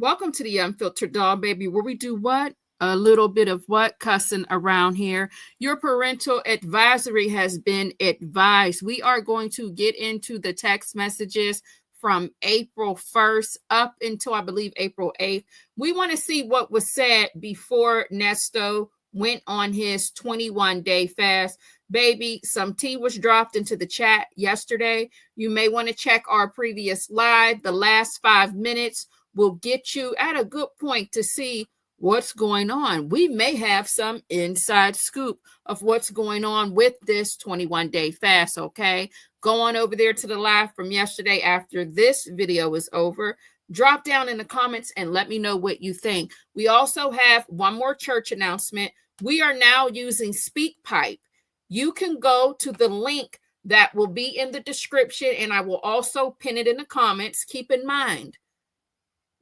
Welcome to the Unfiltered Doll, baby, where we do what? A little bit of what? Cussing around here. Your parental advisory has been advised. We are going to get into the text messages from April 1st up until, I believe, April 8th. We want to see what was said before Nesto went on his 21-day fast. Baby, some tea was dropped into the chat yesterday. You may want to check our previous live. The last 5 minutes will get you at a good point to see what's going on. We may have some inside scoop of what's going on with this 21-day fast, okay? Go on over there to the live from yesterday after this video is over. Drop down in the comments and let me know what you think. We also have one more church announcement. We are now using SpeakPipe. You can go to the link that will be in the description, and I will also pin it in the comments. Keep in mind,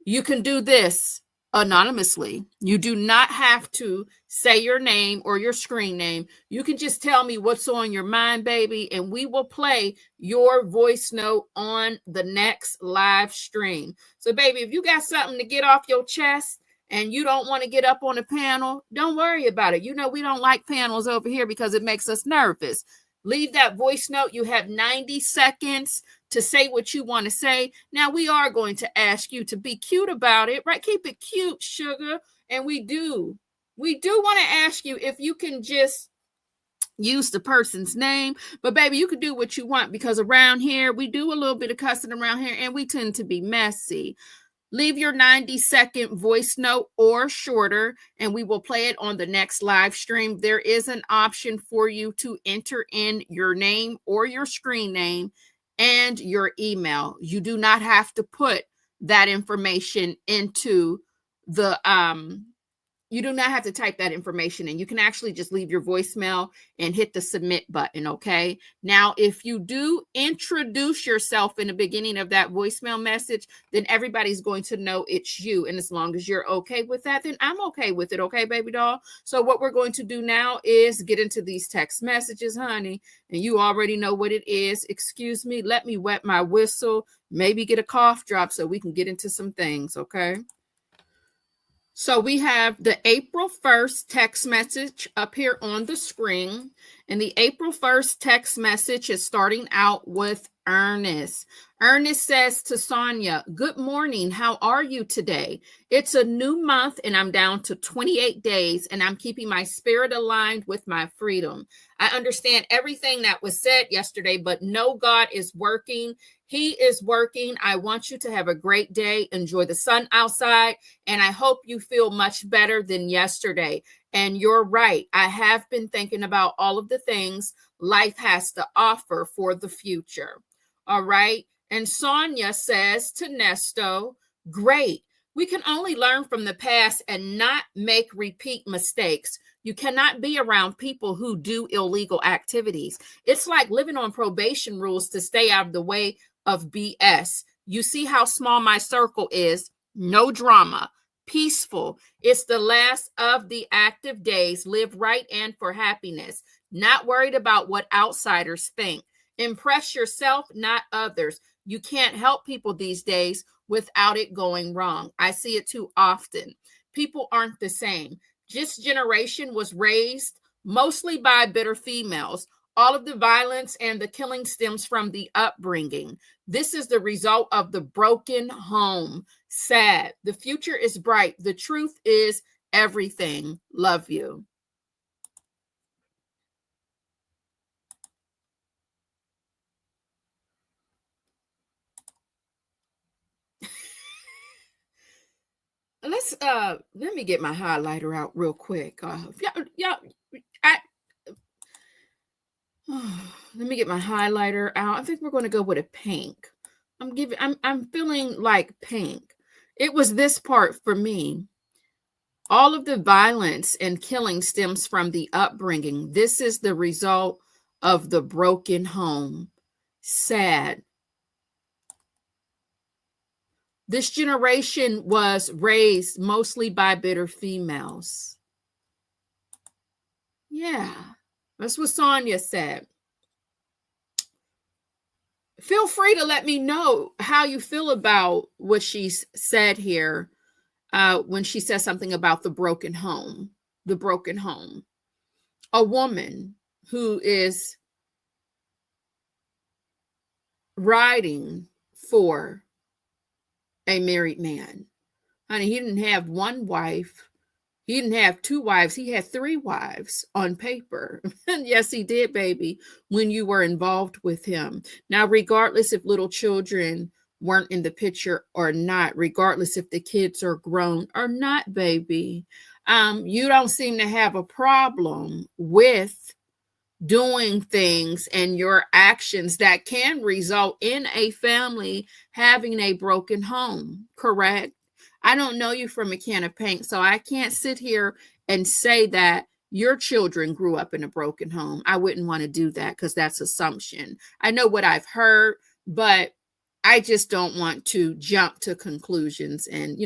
you can do this anonymously. You do not have to say your name or your screen name. You can just tell me what's on your mind, baby, and we will play your voice note on the next live stream. So, baby, if you got something to get off your chest and you don't want to get up on a panel, don't worry about it. You know, we don't like panels over here because it makes us nervous. Leave that voice note. You have 90 seconds to say what you want to say. Now, we are going to ask you to be cute about it, right? Keep it cute, sugar. And we do want to ask you if you can just use the person's name. But, baby, you can do what you want because around here, we do a little bit of cussing around here, and we tend to be messy. Leave your 90-second voice note or shorter, and we will play it on the next live stream. There is an option for you to enter in your name or your screen name and your email. You do not have to put that information into the you do not have to type that information in. You can actually just leave your voicemail and hit the submit button, okay? Now, if you do introduce yourself in the beginning of that voicemail message, then everybody's going to know it's you. And as long as you're okay with that, then I'm okay with it, okay, baby doll? So what we're going to do now is get into these text messages, honey, and you already know what it is. Excuse me, let me wet my whistle, maybe get a cough drop so we can get into some things, okay? So we have the April 1st text message up here on the screen. And the April 1st text message is starting out with Ernest. Ernest says to Sonya, "Good morning. How are you today? It's a new month and I'm down to 28 days and I'm keeping my spirit aligned with my freedom. I understand everything that was said yesterday, but no, God is working. He is working. I want you to have a great day. Enjoy the sun outside. And I hope you feel much better than yesterday." And you're right. I have been thinking about all of the things life has to offer for the future. All right. And Sonya says to Nesto, "Great. We can only learn from the past and not make repeat mistakes. You cannot be around people who do illegal activities. It's like living on probation rules to stay out of the way of BS. You see how small my circle is. No drama. Peaceful. It's the last of the active days. Live right and for happiness. Not worried about what outsiders think. Impress yourself, not others. You can't help people these days without it going wrong. I see it too often. People aren't the same. This generation was raised mostly by bitter females. All of the violence and the killing stems from the upbringing. This is the result of the broken home. Sad. The future is bright. The truth is everything. Love you." Let me get my highlighter out real quick. Let me get my highlighter out. I think we're going to go with a pink. I'm feeling like pink. It was this part for me. All of the violence and killing stems from the upbringing. This is the result of the broken home. Sad. This generation was raised mostly by bitter females. Yeah, that's what Sonya said. Feel free to let me know how you feel about what she's said here. when she says something about the broken home. The broken home. A woman who is riding for a married man. Honey, he didn't have one wife. He didn't have two wives. He had three wives on paper. And yes, he did, baby, when you were involved with him. Now, regardless if little children weren't in the picture or not, regardless if the kids are grown or not, baby, you don't seem to have a problem with doing things and your actions that can result in a family having a broken home, correct? I don't know you from a can of paint, so I can't sit here and say that your children grew up in a broken home. I wouldn't want to do that because that's assumption. I know what I've heard, but I just don't want to jump to conclusions and,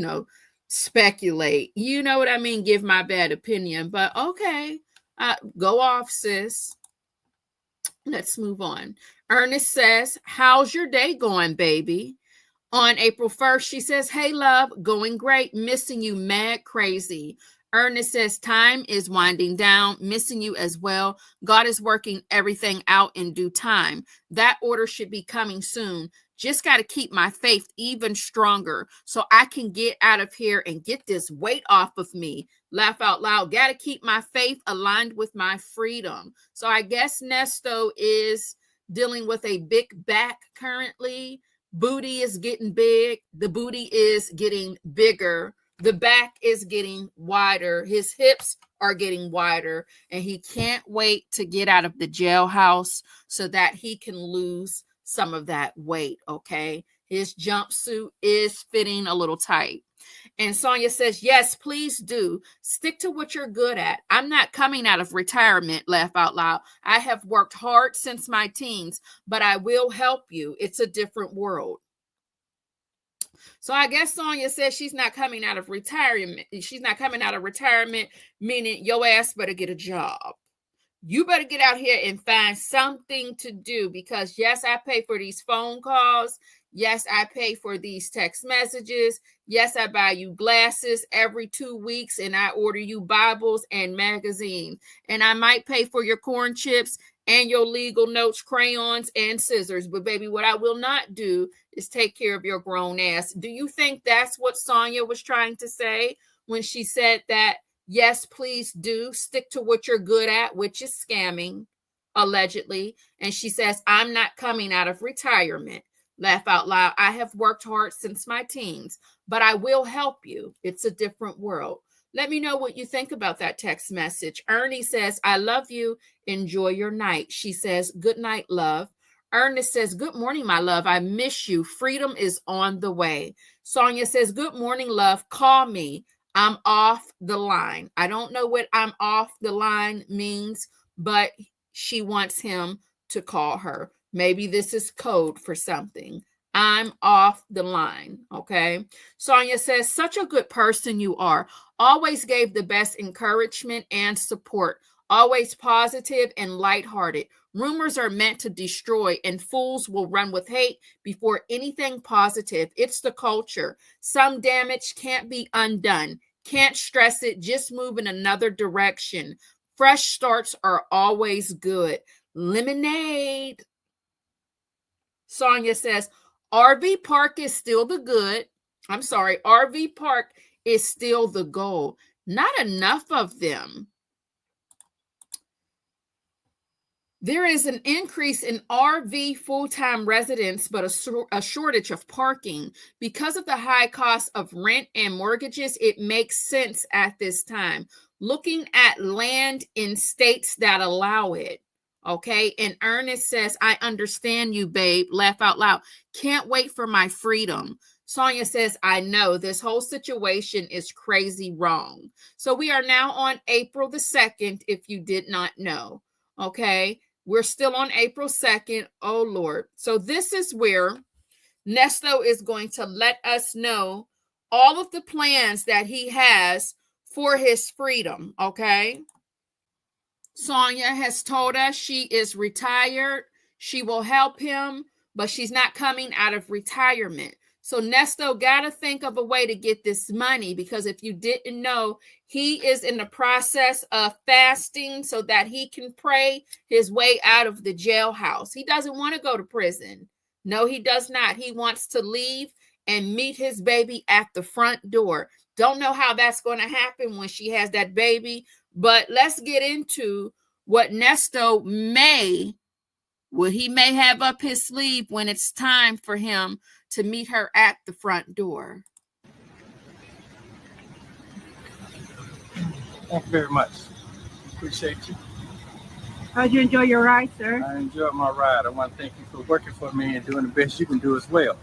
speculate. You know what I mean? Give my bad opinion, but okay, go off, sis. Let's move on. Ernest says, how's your day going, baby? On April 1st, she says, hey, love, going great. Missing you mad crazy. Ernest says, time is winding down. Missing you as well. God is working everything out in due time. That order should be coming soon. Just got to keep my faith even stronger so I can get out of here and get this weight off of me. Laugh out loud. Got to keep my faith aligned with my freedom. So I guess Nesto is dealing with a big back currently. Booty is getting big. The booty is getting bigger. The back is getting wider. His hips are getting wider. And he can't wait to get out of the jailhouse so that he can lose some of that weight, okay? His jumpsuit is fitting a little tight. And Sonya says, yes, please do. Stick to what you're good at. I'm not coming out of retirement, laugh out loud. I have worked hard since my teens, but I will help you. It's a different world. So I guess Sonya says she's not coming out of retirement. She's not coming out of retirement, meaning your ass better get a job. You better get out here and find something to do because, yes, I pay for these phone calls. Yes, I pay for these text messages. Yes, I buy you glasses every 2 weeks and I order you Bibles and magazines. And I might pay for your corn chips and your legal notes, crayons, and scissors. But, baby, what I will not do is take care of your grown ass. Do you think that's what Sonya was trying to say when she said that? Yes, please do. Stick to what you're good at, which is scamming, allegedly. And she says, I'm not coming out of retirement. Laugh out loud. I have worked hard since my teens, but I will help you. It's a different world. Let me know what you think about that text message. Ernie says, I love you. Enjoy your night. She says, good night, love. Ernest says, good morning, my love. I miss you. Freedom is on the way. Sonya says, good morning, love. Call me. I'm off the line. I don't know what I'm off the line means, but she wants him to call her. Maybe this is code for something. I'm off the line, okay? Sonya says, such a good person you are. Always gave the best encouragement and support. Always positive and lighthearted. Rumors are meant to destroy, and fools will run with hate before anything positive. It's the culture. Some damage can't be undone. Can't stress it. Just move in another direction. Fresh starts are always good. Lemonade. Sonya says, RV park is still the good. I'm sorry, RV park is still the goal. Not enough of them. There is an increase in RV full-time residents, but a shortage of parking. Because of the high cost of rent and mortgages, it makes sense at this time. Looking at land in states that allow it. Okay, and Ernest says, I understand you, babe. Laugh out loud. Can't wait for my freedom. Sonya says, I know this whole situation is crazy wrong. So we are now on April the 2nd, if you did not know. Okay, we're still on April 2nd. Oh, Lord. So this is where Nesto is going to let us know all of the plans that he has for his freedom. Okay. Sonya has told us she is retired. She will help him, but she's not coming out of retirement. So Nesto got to think of a way to get this money, because if you didn't know, he is in the process of fasting so that he can pray his way out of the jailhouse. He doesn't want to go to prison. No, he does not. He wants to leave and meet his baby at the front door. Don't know how that's going to happen when she has that baby, but let's get into what Nesto what he may have up his sleeve when it's time for him to meet her at the front door. Thank you very much. Appreciate you. How'd you enjoy your ride, sir? I enjoyed my ride. I want to thank you for working for me and doing the best you can do as well.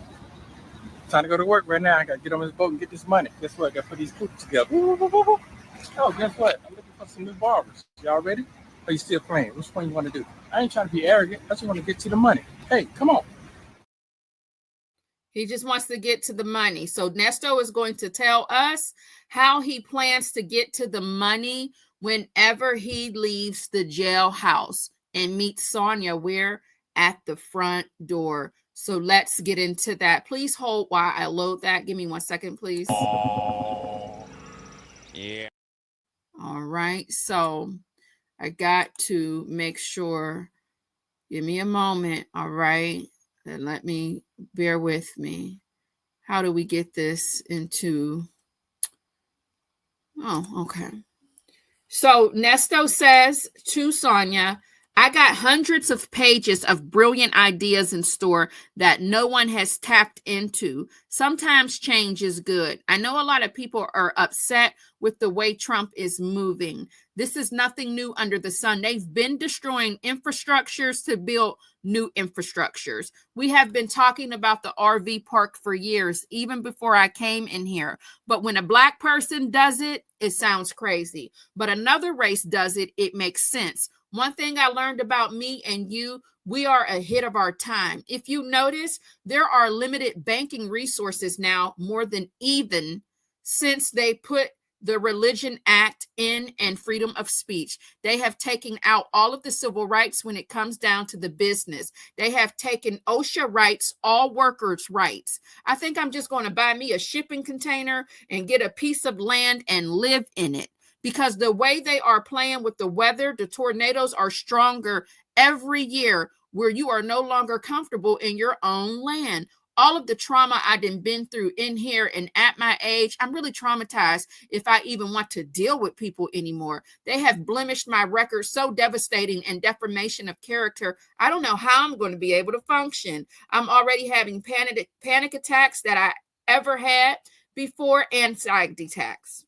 Time to go to work right now. I got to get on this boat and get this money. Guess what? I got to put these poops together. Oh, guess what? I'm looking for some new barbers. Y'all ready? Or you still playing? Which one you want to do? I ain't trying to be arrogant. I just want to get to the money. Hey, come on. He just wants to get to the money. So Nesto is going to tell us how he plans to get to the money whenever he leaves the jailhouse and meets Sonya where? At the front door. So let's get into that. Please hold while I load that. Give me 1 second, please. Yeah. All right. So I got to make sure. Give me a moment. All right. And let me bear with me. How do we get this into? Oh, okay. So Nesto says to Sonya, I got hundreds of pages of brilliant ideas in store that no one has tapped into. Sometimes change is good. I know a lot of people are upset with the way Trump is moving. This is nothing new under the sun. They've been destroying infrastructures to build new infrastructures. We have been talking about the RV park for years, even before I came in here. But when a Black person does it, it sounds crazy. But another race does it, it makes sense. One thing I learned about me and you, we are ahead of our time. If you notice, there are limited banking resources now more than even since they put the Religion Act in and freedom of speech. They have taken out all of the civil rights when it comes down to the business. They have taken OSHA rights, all workers' rights. I think I'm just going to buy me a shipping container and get a piece of land and live in it. Because the way they are playing with the weather, the tornadoes are stronger every year, where you are no longer comfortable in your own land. All of the trauma I've been through in here, and at my age, I'm really traumatized if I even want to deal with people anymore. They have blemished my record so devastating and defamation of character. I don't know how I'm going to be able to function. I'm already having panic attacks that I ever had before, anxiety attacks.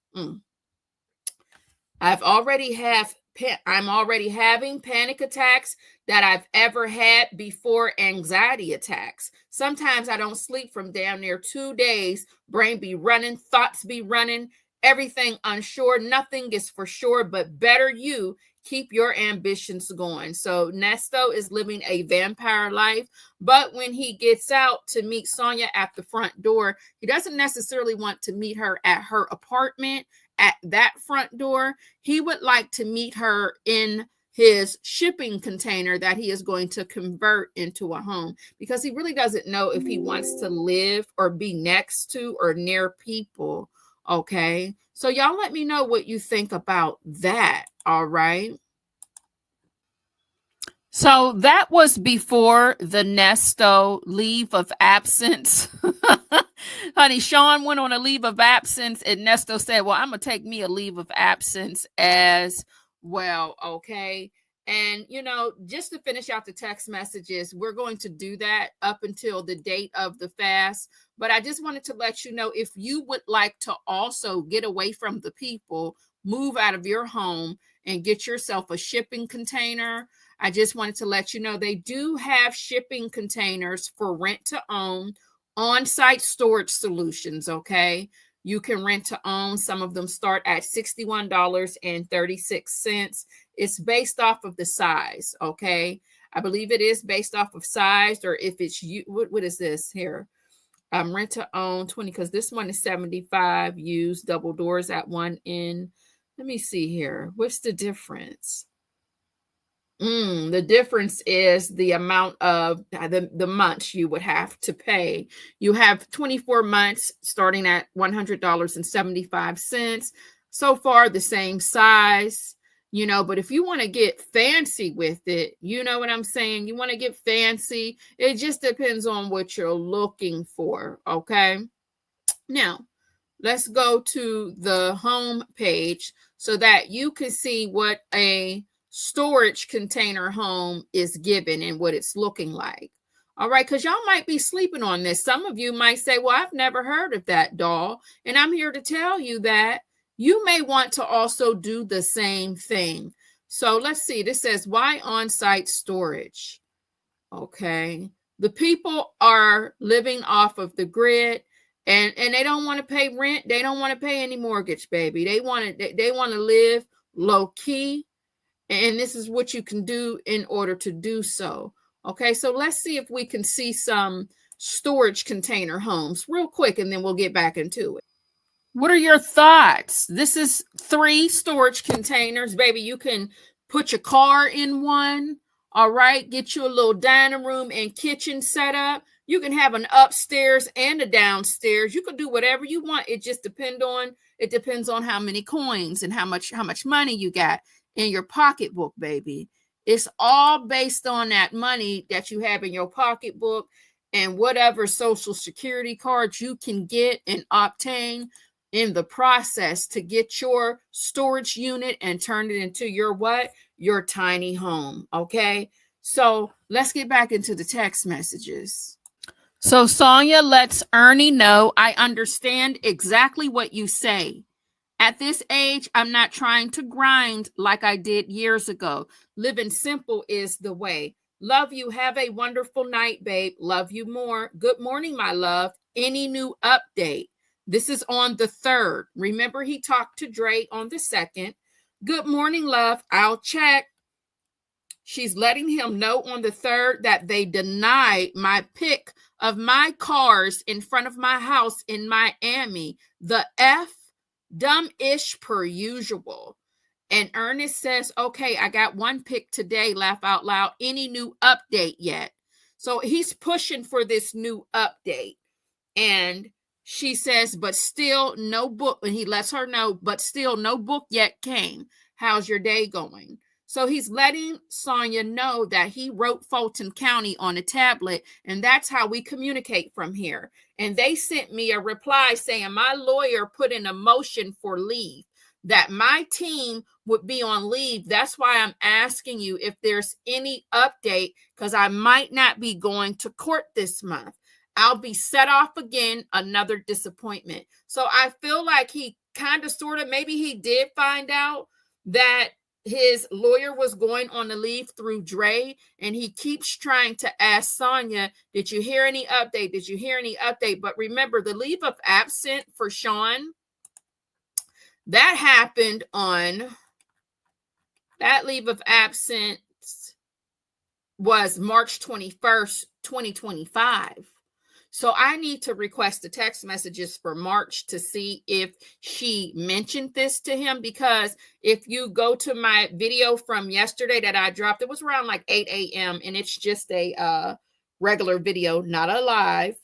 I'm already having panic attacks that I've ever had before, anxiety attacks. Sometimes I don't sleep from down there 2 days. Brain be running, thoughts be running, everything unsure. Nothing is for sure, but better you keep your ambitions going. So Nesto is living a vampire life, but when he gets out to meet Sonya at the front door, he doesn't necessarily want to meet her at her apartment at that front door. He would like to meet her in his shipping container that he is going to convert into a home, because he really doesn't know if he wants to live or be next to or near people. Okay. So y'all let me know what you think about that. All right. So that was before the Nesto leave of absence. Honey, Sean went on a leave of absence, and Nesto said, well, I'm going to take me a leave of absence as well. Okay. And, just to finish out the text messages, we're going to do that up until the date of the fast. But I just wanted to let you know, if you would like to also get away from the people, move out of your home and get yourself a shipping container, I just wanted to let you know they do have shipping containers for rent to own, on-site storage solutions. Okay. You can rent to own. Some of them start at $61.36. It's based off of the size. Okay. I believe it is based off of size, or if it's you, what is this here? Rent to own 20, because this one is 75 used, double doors at one end. Let me see here. What's the difference? The difference is the amount of the months you would have to pay. You have 24 months starting at $100.75. So far, the same size, but if you want to get fancy with it, you know what I'm saying? You want to get fancy. It just depends on what you're looking for. Okay. Now, let's go to the home page so that you can see what a storage container home is given and what it's looking like. All right, because y'all might be sleeping on this. Some of you might say, well, I've never heard of that, doll. And I'm here to tell you that you may want to also do the same thing. So let's see. This says, why on-site storage? Okay. The people are living off of the grid. And they don't want to pay rent. They don't want to pay any mortgage, baby. They want to live low key. And this is what you can do in order to do so. Okay, so let's see if we can see some storage container homes real quick, and then we'll get back into it. What are your thoughts? This is 3 storage containers, baby. You can put your car in one. All right, get you a little dining room and kitchen set up. You can have an upstairs and a downstairs. You can do whatever you want. It just depends on how many coins and how much money you got in your pocketbook, baby. It's all based on that money that you have in your pocketbook and whatever social security cards you can get and obtain in the process to get your storage unit and turn it into your what? Your tiny home. Okay. So let's get back into the text messages. So Sonya lets Ernie know, I understand exactly what you say. At this age, I'm not trying to grind like I did years ago. Living simple is the way. Love you. Have a wonderful night, babe. Love you more. Good morning, my love. Any new update? This is on the 3rd. Remember, he talked to Dre on the 2nd. Good morning, love. I'll check. She's letting him know on the 3rd that they denied my pick of my cars in front of my house in Miami. The F, dumb-ish per usual. And Ernest says, okay, I got one pick today, laugh out loud. Any new update yet? So he's pushing for this new update. And she says, but still no book. And he lets her know, but still no book yet came. How's your day going? So he's letting Sonya know that he wrote Fulton County on a tablet, and that's how we communicate from here. And they sent me a reply saying my lawyer put in a motion for leave, that my team would be on leave. That's why I'm asking you if there's any update, because I might not be going to court this month. I'll be set off again, another disappointment. So I feel like he kind of sort of, maybe he did find out that his lawyer was going on the leave through Dre, and he keeps trying to ask Sonya, did you hear any update? Did you hear any update? But remember, the leave of absence for Sean, that happened on, that leave of absence was March 21st, 2025. So I need to request the text messages for March to see if she mentioned this to him, because if you go to my video from yesterday that I dropped, it was around like 8 a.m. and it's just a regular video, not a live.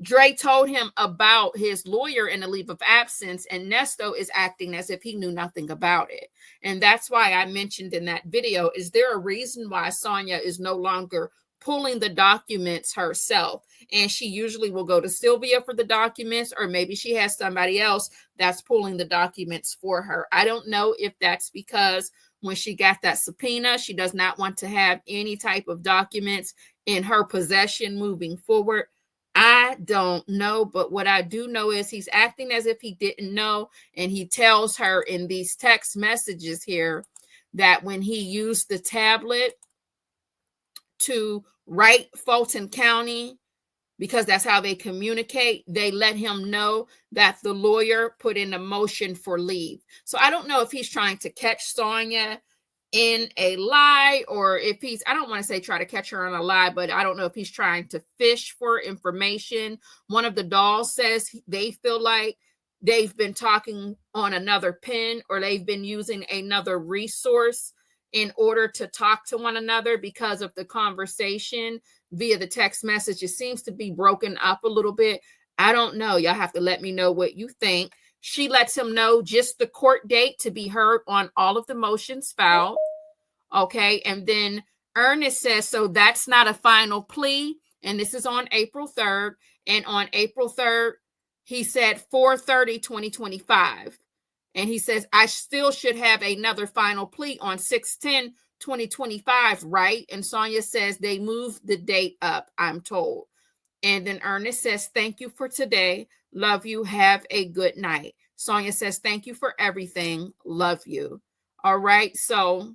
Dre told him about his lawyer and a leave of absence, and Nesto is acting as if he knew nothing about it. And that's why I mentioned in that video, is there a reason why Sonya is no longer pulling the documents herself? And she usually will go to Sylvia for the documents, or maybe she has somebody else that's pulling the documents for her. I don't know if that's because when she got that subpoena, she does not want to have any type of documents in her possession moving forward. I don't know, but what I do know is he's acting as if he didn't know, and he tells her in these text messages here that when he used the tablet to write Fulton County, because that's how they communicate, they let him know that the lawyer put in a motion for leave. So I don't know if he's trying to catch Sonya in a lie, or if he's, I don't want to say try to catch her in a lie, but I don't know if he's trying to fish for information. One of the dolls says they feel like they've been talking on another pen, or they've been using another resource in order to talk to one another because of the conversation via the text message. It seems to be broken up a little bit. I don't know. Y'all have to let me know what you think. She lets him know just the court date to be heard on all of the motions filed. Okay. And then Ernest says, so that's not a final plea. And this is on April 3rd. And on April 3rd, he said 4/30/2025. And he says, I still should have another final plea on 6/10/2025, right? And Sonya says they moved the date up, I'm told. And then Ernest says, thank you for today. Love you. Have a good night. Sonya says, thank you for everything. Love you. All right. So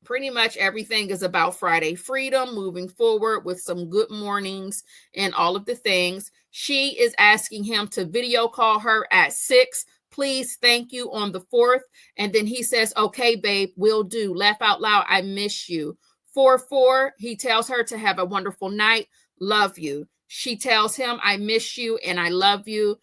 pretty much everything is about Friday freedom, moving forward with some good mornings and all of the things. She is asking him to video call her at 6. Please, thank you on the 4th. And then he says, okay, babe, will do. Laugh out loud. I miss you. 4/4, he tells her to have a wonderful night. Love you. She tells him, I miss you and I love you.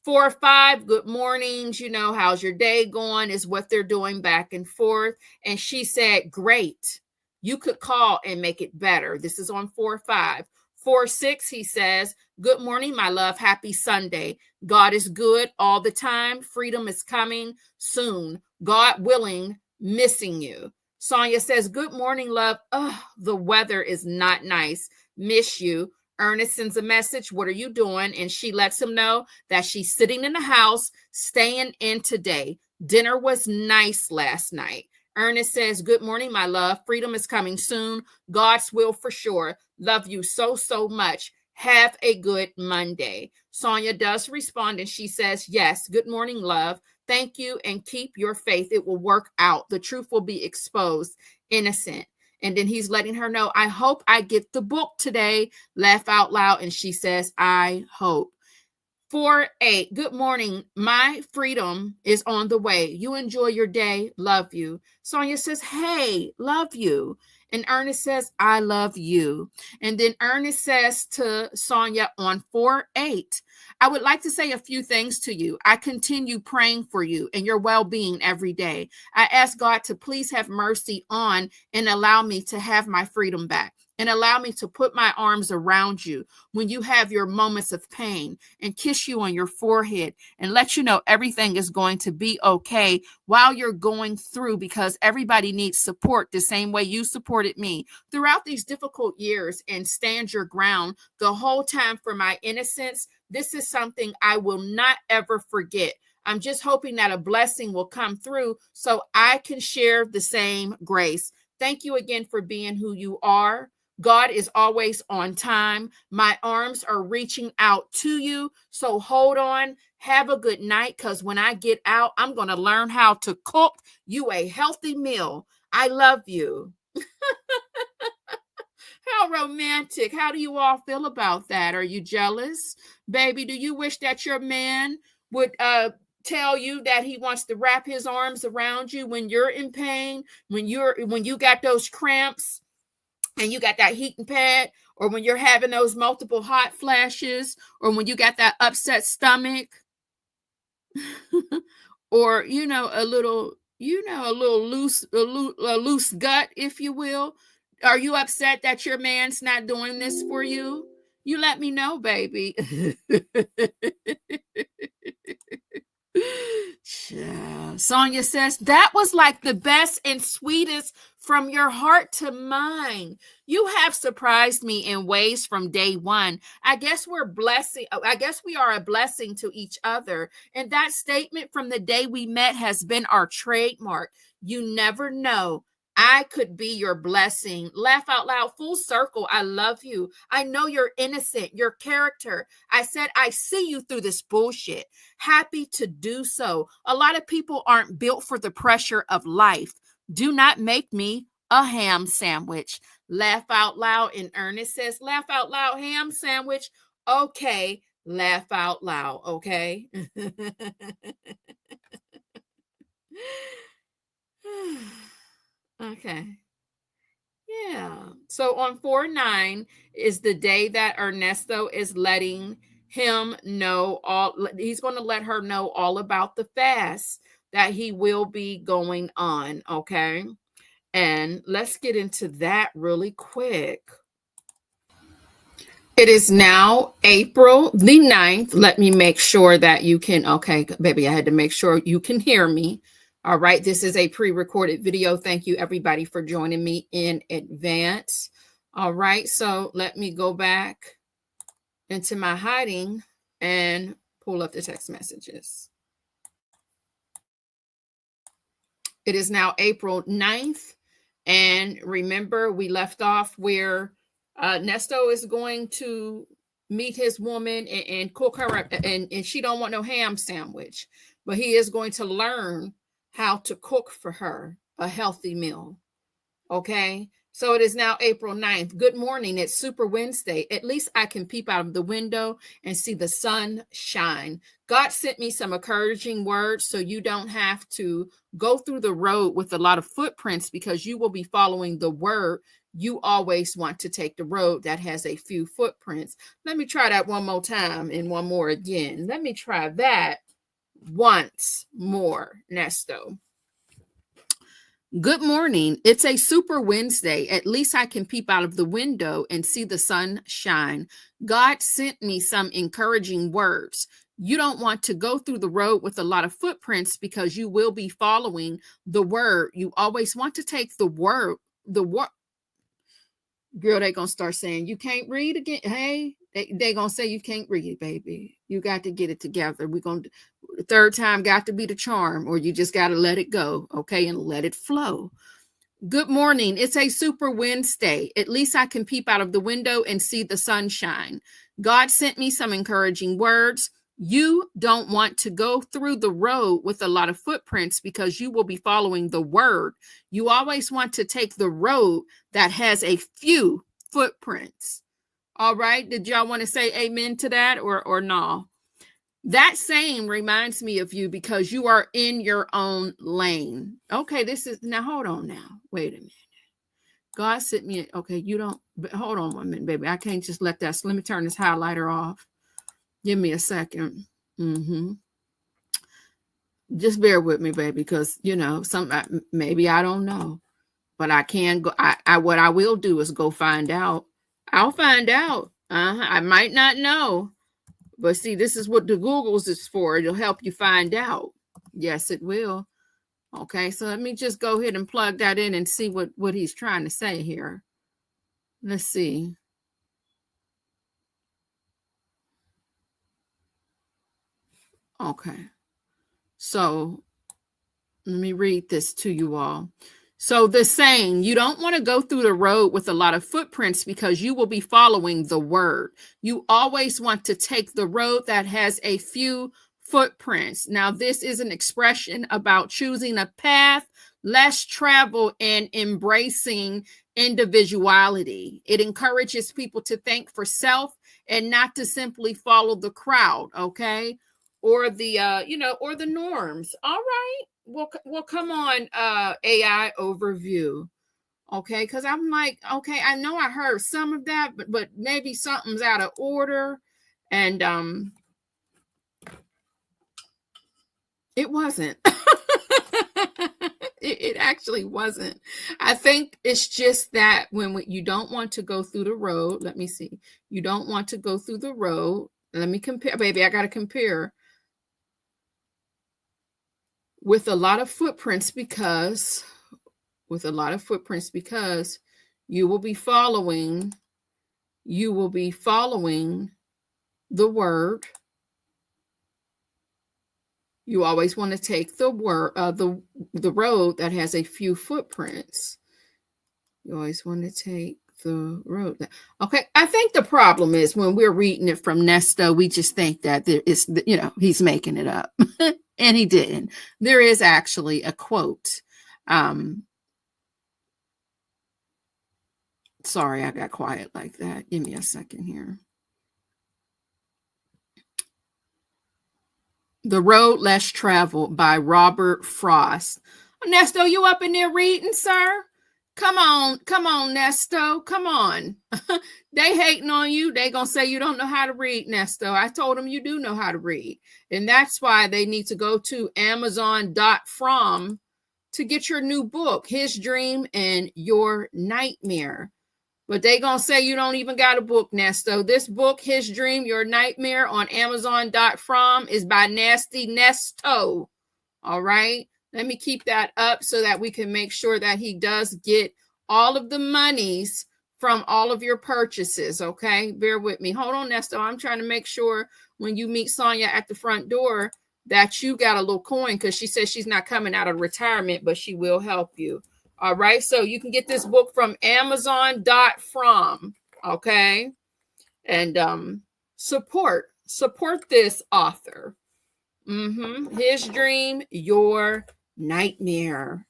4/5, good mornings. You know, how's your day going is what they're doing back and forth. And she said, great. You could call and make it better. This is on 4/5. 4/6, he says, good morning, my love. Happy Sunday. God is good all the time. Freedom is coming soon. God willing, missing you. Sonya says, good morning, love. The weather is not nice. Miss you. Ernest sends a message. What are you doing? And she lets him know that she's sitting in the house, staying in today. Dinner was nice last night. Ernest says, good morning, my love. Freedom is coming soon. God's will for sure. Love you so, so much. Have a good Monday. Sonya does respond and she says, yes, good morning, love. Thank you and keep your faith. It will work out. The truth will be exposed. Innocent. And then he's letting her know, I hope I get the book today. Laugh out loud. And she says, I hope. 4/8, good morning. My freedom is on the way. You enjoy your day. Love you. Sonya says, hey, love you. And Ernest says, I love you. And then Ernest says to Sonya on 4/8, I would like to say a few things to you. I continue praying for you and your well-being every day. I ask God to please have mercy on and allow me to have my freedom back. And allow me to put my arms around you when you have your moments of pain and kiss you on your forehead and let you know everything is going to be okay while you're going through, because everybody needs support the same way you supported me throughout these difficult years, and stand your ground the whole time for my innocence. This is something I will not ever forget. I'm just hoping that a blessing will come through so I can share the same grace. Thank you again for being who you are. God is always on time. My arms are reaching out to you. So hold on. Have a good night, because when I get out, I'm going to learn how to cook you a healthy meal. I love you. How romantic. How do you all feel about that? Are you jealous? Baby, do you wish that your man would tell you that he wants to wrap his arms around you when you're in pain, when you got those cramps? And you got that heating pad, or when you're having those multiple hot flashes, or when you got that upset stomach, or a little loose gut, if you will. Are you upset that your man's not doing this for you? You let me know, baby. Sonya says, that was like the best and sweetest from your heart to mine. You have surprised me in ways from day one. I guess we are a blessing to each other. And that statement from the day we met has been our trademark. You never know. I could be your blessing. Laugh out loud. Full circle. I love you. I know you're innocent. Your character. I said, I see you through this bullshit. Happy to do so. A lot of people aren't built for the pressure of life. Do not make me a ham sandwich. Laugh out loud. And Ernest says, laugh out loud, ham sandwich. Okay. Laugh out loud. Okay. Okay. Yeah. So on 4/9 is the day that Ernesto is letting him know he's going to let her know all about the fast that he will be going on. Okay. And let's get into that really quick. It is now April the 9th. Let me make sure that you can, okay, baby, I had to make sure you can hear me. All right, this is a pre-recorded video. Thank you, everybody, for joining me in advance. All right, so let me go back into my hiding and pull up the text messages. It is now April 9th. And remember, we left off where Nesto is going to meet his woman and cook her, and she don't want no ham sandwich, but he is going to learn how to cook for her a healthy meal. Okay, so it is now April 9th. Good morning. It's Super Wednesday. At least I can peep out of the window and see the sun shine. God sent me some encouraging words so you don't have to go through the road with a lot of footprints because you will be following the word. You always want to take the road that has a few footprints. Let me try that one more time and one more again. Let me try that once more, Nesto. Good morning. It's a Super Wednesday. At least I can peep out of the window and see the sun shine. God sent me some encouraging words. You don't want to go through the road with a lot of footprints because you will be following the word. You always want to take the word. Girl, they're going to start saying, you can't read again. Hey, they're going to say you can't read, baby. You got to get it together. We're going to, the third time got to be the charm, or you just got to let it go, okay, and let it flow. Good morning. It's a Super Wednesday. At least I can peep out of the window and see the sunshine. God sent me some encouraging words. You don't want to go through the road with a lot of footprints because you will be following the word. You always want to take the road that has a few footprints. All right. Did y'all want to say amen to that or no? That saying reminds me of you because you are in your own lane. Okay, this is, now hold on now. Wait a minute. God sent me, okay, you don't, hold on 1 minute, baby. I can't just let that, let me turn this highlighter off. Give me a second. Just bear with me, baby, because, you know, maybe I don't know, but I can go, what I will do is go find out. I'll find out. I might not know. But see, this is what the Googles is for. It'll help you find out. Yes, it will. Okay, so let me just go ahead and plug that in and see what he's trying to say here. Let's see. Okay, so let me read this to you all. So the saying, you don't want to go through the road with a lot of footprints because you will be following the word. You always want to take the road that has a few footprints. Now, this is an expression about choosing a path less traveled and embracing individuality. It encourages people to think for self and not to simply follow the crowd, okay? Or the, or the norms. All right. Well, come on, AI overview. Okay, because I'm like, okay, I know I heard some of that, but maybe something's out of order. And it wasn't. It actually wasn't. I think it's just that when you don't want to go through the road, let me see. You don't want to go through the road. Let me compare, baby. I got to compare with a lot of footprints because you will be following the word. You always want to take the road that has a few footprints. You always want to take the road. Okay, I think the problem is when we're reading it from Nesto, we just think that there is, he's making it up. And he didn't. There is actually a quote. Sorry, I got quiet like that. Give me a second here. The Road Less Traveled by Robert Frost. Nesto, you up in there reading, sir? Come on, Nesto. Come on. They hating on you. They gonna say you don't know how to read, Nesto. I told them you do know how to read. And that's why they need to go to Amazon.from to get your new book, His Dream and Your Nightmare. But they gonna say you don't even got a book, Nesto. This book, His Dream, Your Nightmare, on Amazon.com is by Nesto. All right. Let me keep that up so that we can make sure that he does get all of the monies from all of your purchases. Okay. Bear with me. Hold on, Nesto. I'm trying to make sure when you meet Sonya at the front door that you got a little coin, because she says she's not coming out of retirement, but she will help you. All right. So you can get this book from Amazon.com. Okay. And support this author. His Dream, Your Nightmare.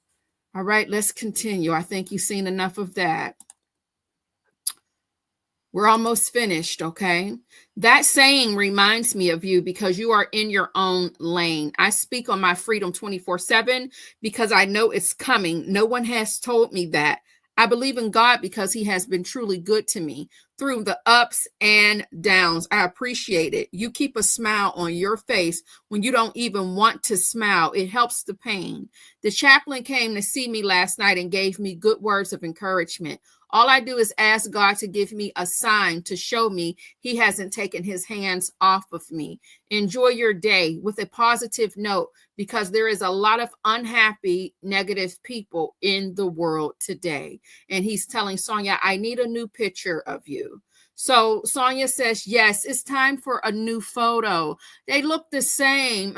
All right, let's continue. I think you've seen enough of that. We're almost finished, okay? That saying reminds me of you because you are in your own lane. I speak on my freedom 24/7 because I know it's coming. No one has told me that. I believe in God because he has been truly good to me through the ups and downs. I appreciate it. You keep a smile on your face when you don't even want to smile. It helps the pain. The chaplain came to see me last night and gave me good words of encouragement. All I do is ask God to give me a sign to show me he hasn't taken his hands off of me. Enjoy your day with a positive note because there is a lot of unhappy, negative people in the world today. And he's telling Sonya, I need a new picture of you. So Sonya says, yes, it's time for a new photo. They look the same.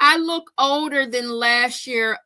I look older than last year.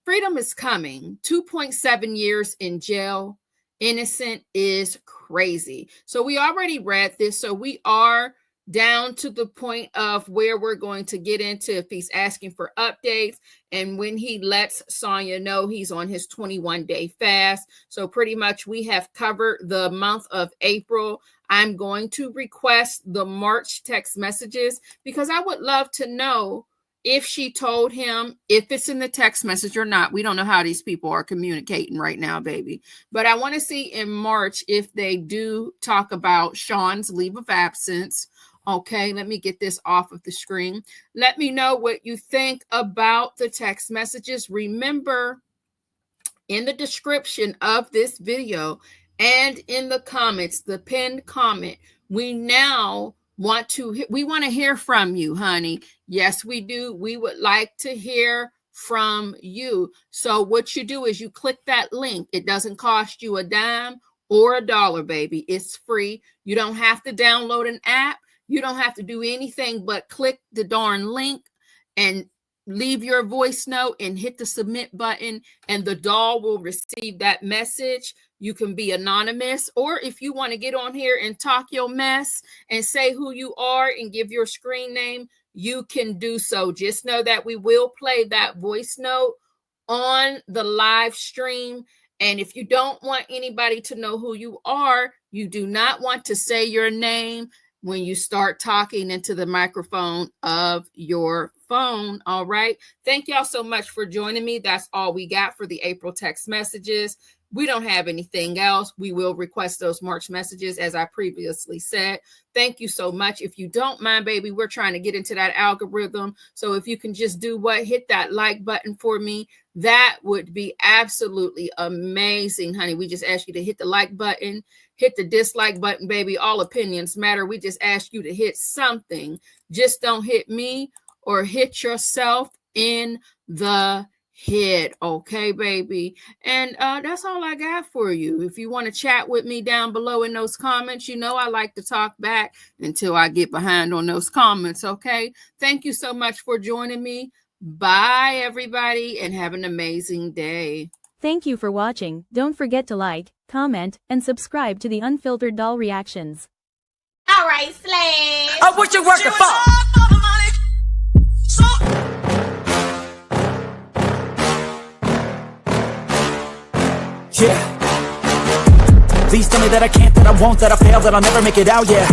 Freedom is coming. 2.7 years in jail. Innocent is crazy. So we already read this. So we are down to the point of where we're going to get into if he's asking for updates. And when he lets Sonya know he's on his 21-day fast. So pretty much we have covered the month of April. I'm going to request the March text messages because I would love to know if she told him, if it's in the text message or not. We don't know how these people are communicating right now, baby. But I want to see in March if they do talk about Sean's leave of absence. Okay, let me get this off of the screen. Let me know what you think about the text messages. Remember, in the description of this video and in the comments, the pinned comment, we want to hear from you, honey. Yes, we do. We would like to hear from you. So what you do is you click that link. It doesn't cost you a dime or a dollar, baby. It's free. You don't have to download an app. You don't have to do anything but click the darn link and leave your voice note and hit the submit button, and the doll will receive that message. You can be anonymous, or if you want to get on here and talk your mess and say who you are and give your screen name, you can do so. Just know that we will play that voice note on the live stream. And if you don't want anybody to know who you are, you do not want to say your name when you start talking into the microphone of your phone. All right. Thank y'all so much for joining me. That's all we got for the April text messages. We don't have anything else. We will request those March messages, as I previously said. Thank you so much. If you don't mind, baby, we're trying to get into that algorithm. So if you can just do what? Hit that like button for me. That would be absolutely amazing, honey. We just ask you to hit the like button, hit the dislike button, baby. All opinions matter. We just ask you to hit something. Just don't hit me or hit yourself in the head. Okay, baby. And that's all I got for you. If you want to chat with me down below in those comments, you know I like to talk back until I get behind on those comments. Okay. Thank you so much for joining me. Bye, everybody, and have an amazing day. Thank you for watching. Don't forget to like, comment, and subscribe to the Unfiltered Doll Reactions. All right, Slade. Oh, what you working for? Yeah. Please tell me that I can't, that I won't, that I fail, that I'll never make it out, yeah.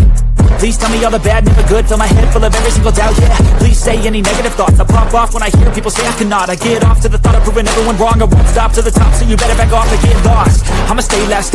Please tell me all the bad, never good, fill my head full of every single doubt, yeah. Please say any negative thoughts, I pop off when I hear people say I cannot. I get off to the thought of proving everyone wrong, I won't stop to the top, so you better back off and get lost. I'ma stay last,